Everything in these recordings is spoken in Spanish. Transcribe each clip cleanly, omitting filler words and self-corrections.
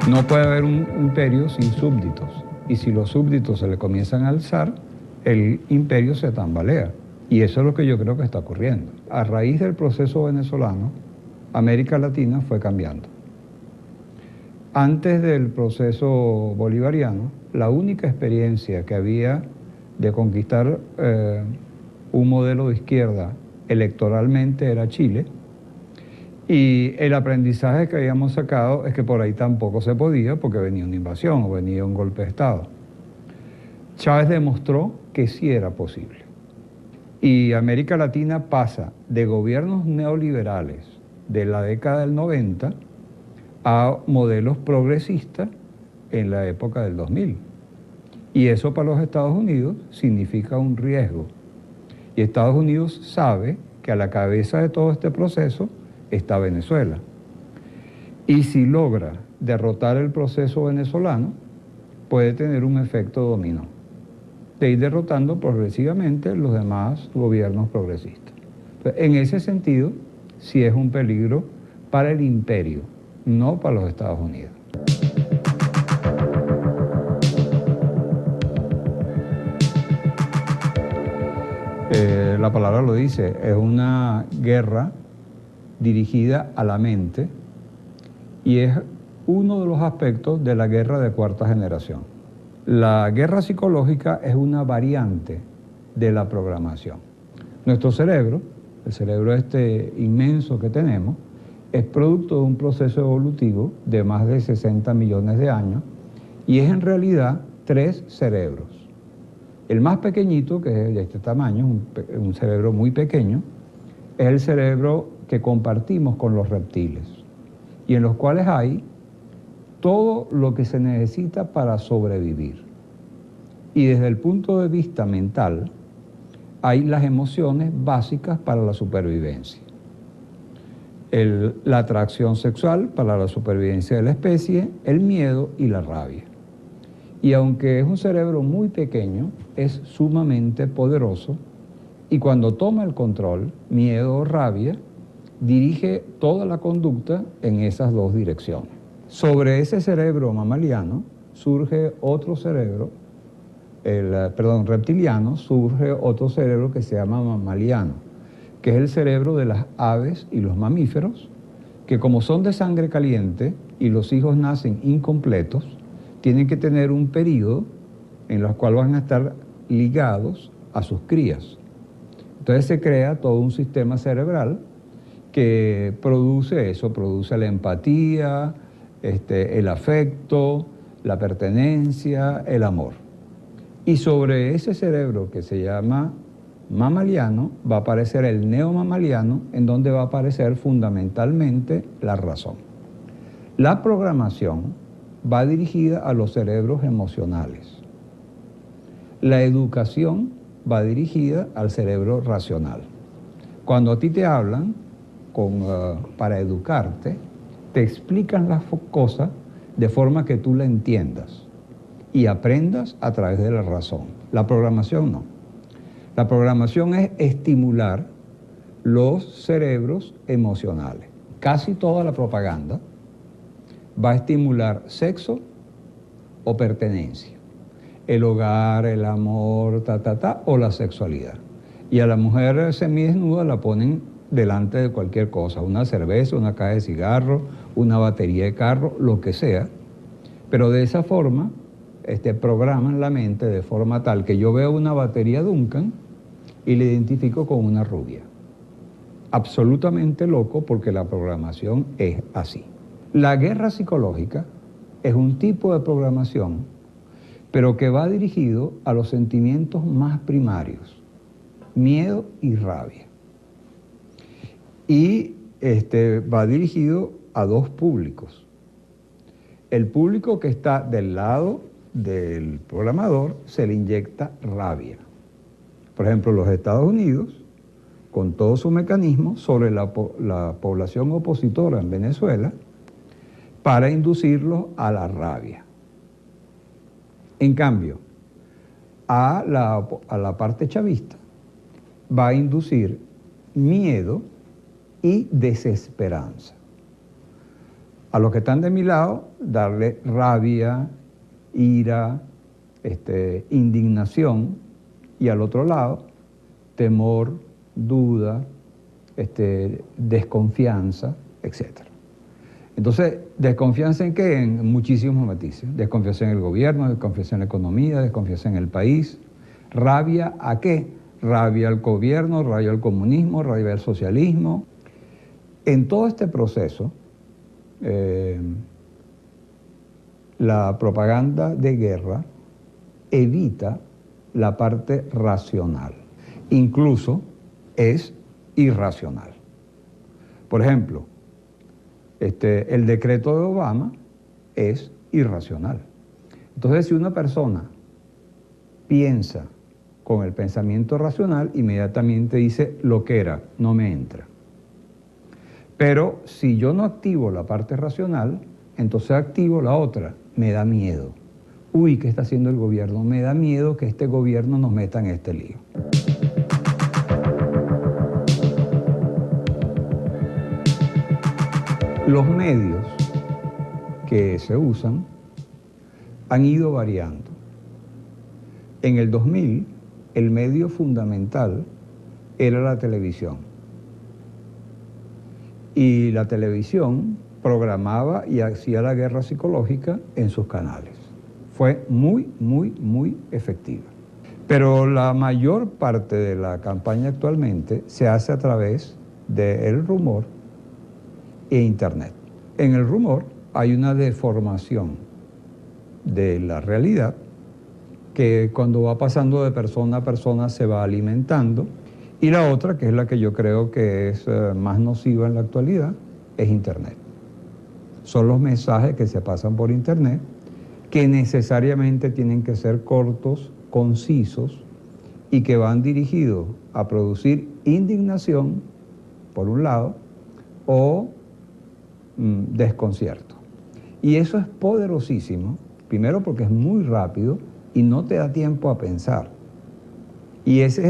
No puede haber un imperio sin súbditos. Y si los súbditos se le comienzan a alzar, el imperio se tambalea. Y eso es lo que yo creo que está ocurriendo. A raíz del proceso venezolano, América Latina fue cambiando. Antes del proceso bolivariano, la única experiencia que había de conquistar un modelo de izquierda electoralmente era Chile, y el aprendizaje que habíamos sacado es que por ahí tampoco se podía porque venía una invasión o venía un golpe de Estado. Chávez demostró que sí era posible. Y América Latina pasa de gobiernos neoliberales de la década del 90 a modelos progresistas en la época del 2000. Y eso para los Estados Unidos significa un riesgo. Y Estados Unidos sabe que a la cabeza de todo este proceso está Venezuela. Y si logra derrotar el proceso venezolano, puede tener un efecto dominó, de ir derrotando progresivamente los demás gobiernos progresistas. Entonces, en ese sentido, sí es un peligro para el imperio, no para los Estados Unidos. La palabra lo dice, es una guerra dirigida a la mente y es uno de los aspectos de la guerra de cuarta generación. La guerra psicológica es una variante de la programación. Nuestro cerebro, el cerebro este inmenso que tenemos, es producto de un proceso evolutivo de más de 60 millones de años y es en realidad 3 cerebros. El más pequeñito, que es de este tamaño, un cerebro muy pequeño, es el cerebro que compartimos con los reptiles y en los cuales hay todo lo que se necesita para sobrevivir. Y desde el punto de vista mental, hay las emociones básicas para la supervivencia. La atracción sexual para la supervivencia de la especie, el miedo y la rabia. Y aunque es un cerebro muy pequeño, es sumamente poderoso y cuando toma el control, miedo o rabia, dirige toda la conducta en esas 2 direcciones. Sobre ese cerebro mamaliano surge otro cerebro, reptiliano, surge otro cerebro que se llama mamaliano, que es el cerebro de las aves y los mamíferos, que como son de sangre caliente y los hijos nacen incompletos, tienen que tener un periodo en el cual van a estar ligados a sus crías. Entonces se crea todo un sistema cerebral que produce eso, produce la empatía, el afecto, la pertenencia, el amor. Y sobre ese cerebro que se llama mamaliano va a aparecer el neomamaliano, en donde va a aparecer fundamentalmente la razón. La programación va dirigida a los cerebros emocionales. La educación va dirigida al cerebro racional. Cuando a ti te hablan para educarte, te explican las cosas de forma que tú la entiendas y aprendas a través de la razón. La programación no. La programación es estimular los cerebros emocionales. Casi toda la propaganda va a estimular sexo o pertenencia, el hogar, el amor, o la sexualidad. Y a la mujer semidesnuda la ponen delante de cualquier cosa, una cerveza, una caja de cigarros, una batería de carro, lo que sea. Pero de esa forma, programan la mente de forma tal que yo veo una batería Duncan y la identifico con una rubia. Absolutamente loco porque la programación es así. La guerra psicológica es un tipo de programación, pero que va dirigido a los sentimientos más primarios, miedo y rabia. Y va dirigido a 2 públicos. El público que está del lado del programador se le inyecta rabia. Por ejemplo, los Estados Unidos, con todo su mecanismo sobre la población opositora en Venezuela, para inducirlos a la rabia. En cambio, a la parte chavista va a inducir miedo y desesperanza. A los que están de mi lado, darle rabia, ira, indignación, y al otro lado, temor, duda, desconfianza, etc. Entonces, ¿desconfianza en qué? En muchísimos matices. Desconfianza en el gobierno, desconfianza en la economía, desconfianza en el país. ¿Rabia a qué? Rabia al gobierno, rabia al comunismo, rabia al socialismo. En todo este proceso, la propaganda de guerra evita la parte racional. Incluso es irracional. Por ejemplo, el decreto de Obama es irracional. Entonces, si una persona piensa con el pensamiento racional, inmediatamente dice lo que era, no me entra. Pero si yo no activo la parte racional, entonces activo la otra, me da miedo. Uy, ¿qué está haciendo el gobierno? Me da miedo que este gobierno nos meta en este lío. Los medios que se usan han ido variando. En el 2000, el medio fundamental era la televisión. Y la televisión programaba y hacía la guerra psicológica en sus canales. Fue muy, muy, muy efectiva. Pero la mayor parte de la campaña actualmente se hace a través del rumor e Internet. En el rumor hay una deformación de la realidad que cuando va pasando de persona a persona se va alimentando, y la otra, que es la que yo creo que es más nociva en la actualidad, es Internet. Son los mensajes que se pasan por Internet que necesariamente tienen que ser cortos, concisos y que van dirigidos a producir indignación, por un lado, o desconcierto. Y eso es poderosísimo, primero porque es muy rápido y no te da tiempo a pensar. Y ese es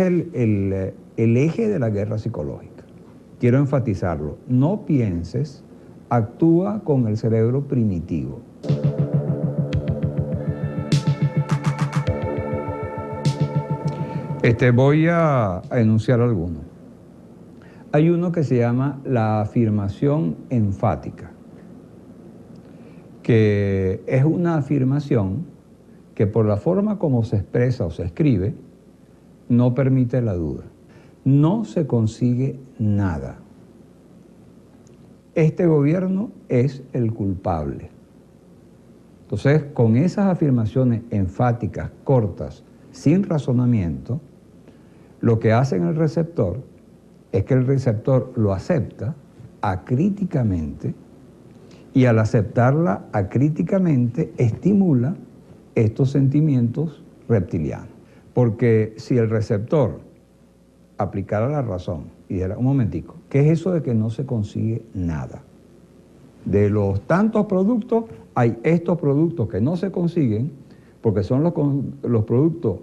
el eje de la guerra psicológica. Quiero enfatizarlo. No pienses, actúa con el cerebro primitivo. Voy a enunciar algunos. Hay uno que se llama la afirmación enfática, que es una afirmación que por la forma como se expresa o se escribe, no permite la duda. No se consigue nada. Este gobierno es el culpable. Entonces, con esas afirmaciones enfáticas, cortas, sin razonamiento, lo que hace en el receptor es que el receptor lo acepta acríticamente, y al aceptarla acríticamente estimula estos sentimientos reptilianos. Porque si el receptor aplicara la razón y dijera, un momentico, ¿qué es eso de que no se consigue nada? De los tantos productos, hay estos productos que no se consiguen porque son los productos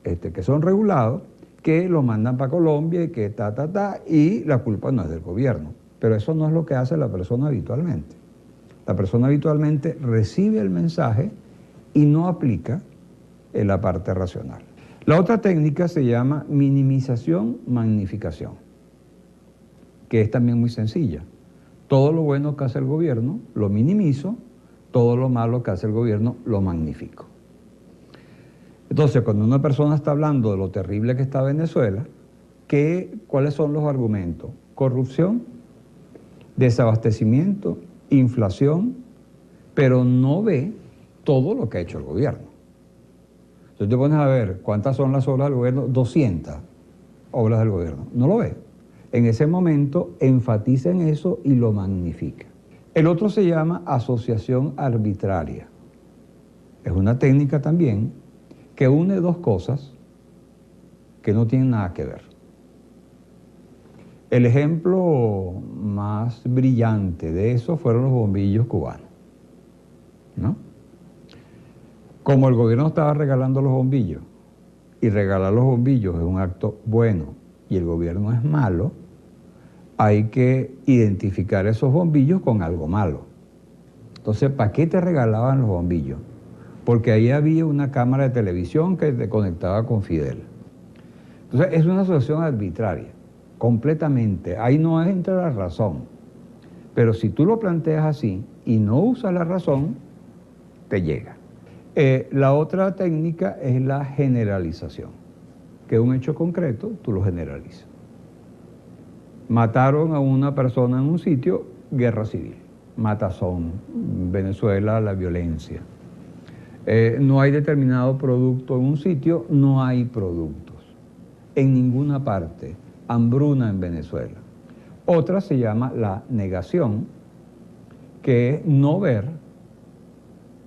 que son regulados, que los mandan para Colombia y que y la culpa no es del gobierno. Pero eso no es lo que hace la persona habitualmente. La persona habitualmente recibe el mensaje y no aplica en la parte racional. La otra técnica se llama minimización-magnificación, que es también muy sencilla. Todo lo bueno que hace el gobierno lo minimizo, todo lo malo que hace el gobierno lo magnifico. Entonces, cuando una persona está hablando de lo terrible que está Venezuela, ¿cuáles son los argumentos? Corrupción, desabastecimiento, inflación, pero no ve todo lo que ha hecho el gobierno. Entonces te pones a ver cuántas son las obras del gobierno, 200 obras del gobierno, no lo ve. En ese momento enfatiza en eso y lo magnifica. El otro se llama asociación arbitraria. Es una técnica también que une dos cosas que no tienen nada que ver. El ejemplo más brillante de eso fueron los bombillos cubanos, ¿no? Como el gobierno estaba regalando los bombillos, y regalar los bombillos es un acto bueno y el gobierno es malo, hay que identificar esos bombillos con algo malo. Entonces, ¿para qué te regalaban los bombillos? Porque ahí había una cámara de televisión que te conectaba con Fidel. Entonces, es una situación arbitraria, completamente. Ahí no entra la razón. Pero si tú lo planteas así y no usas la razón, te llega. La otra técnica es la generalización, que es un hecho concreto, tú lo generalizas. Mataron a una persona en un sitio, guerra civil, matazón, Venezuela, la violencia. No hay determinado producto en un sitio, no hay productos. En ninguna parte, hambruna en Venezuela. Otra se llama la negación, que es no ver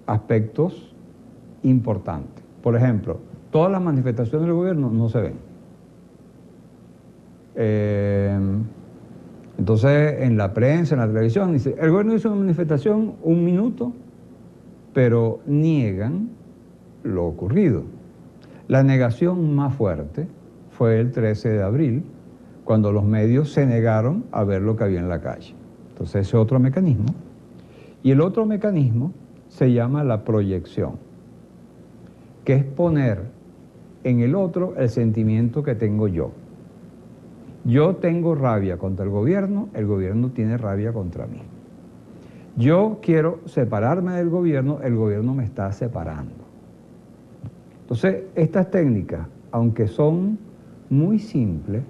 aspectos importantes. Por ejemplo, todas las manifestaciones del gobierno no se ven. Entonces, en la prensa, en la televisión, dice, el gobierno hizo una manifestación 1 minuto, pero niegan lo ocurrido. La negación más fuerte fue el 13 de abril, cuando los medios se negaron a ver lo que había en la calle. Entonces, ese es otro mecanismo. Y el otro mecanismo se llama la proyección, que es poner en el otro el sentimiento que tengo yo. Yo tengo rabia contra el gobierno tiene rabia contra mí. Yo quiero separarme del gobierno, el gobierno me está separando. Entonces, estas técnicas, aunque son muy simples,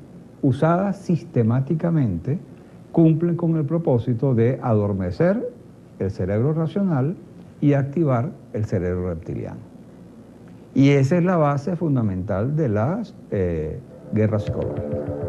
usadas sistemáticamente, cumplen con el propósito de adormecer el cerebro racional y activar el cerebro reptiliano. Y esa es la base fundamental de las guerras psicológicas.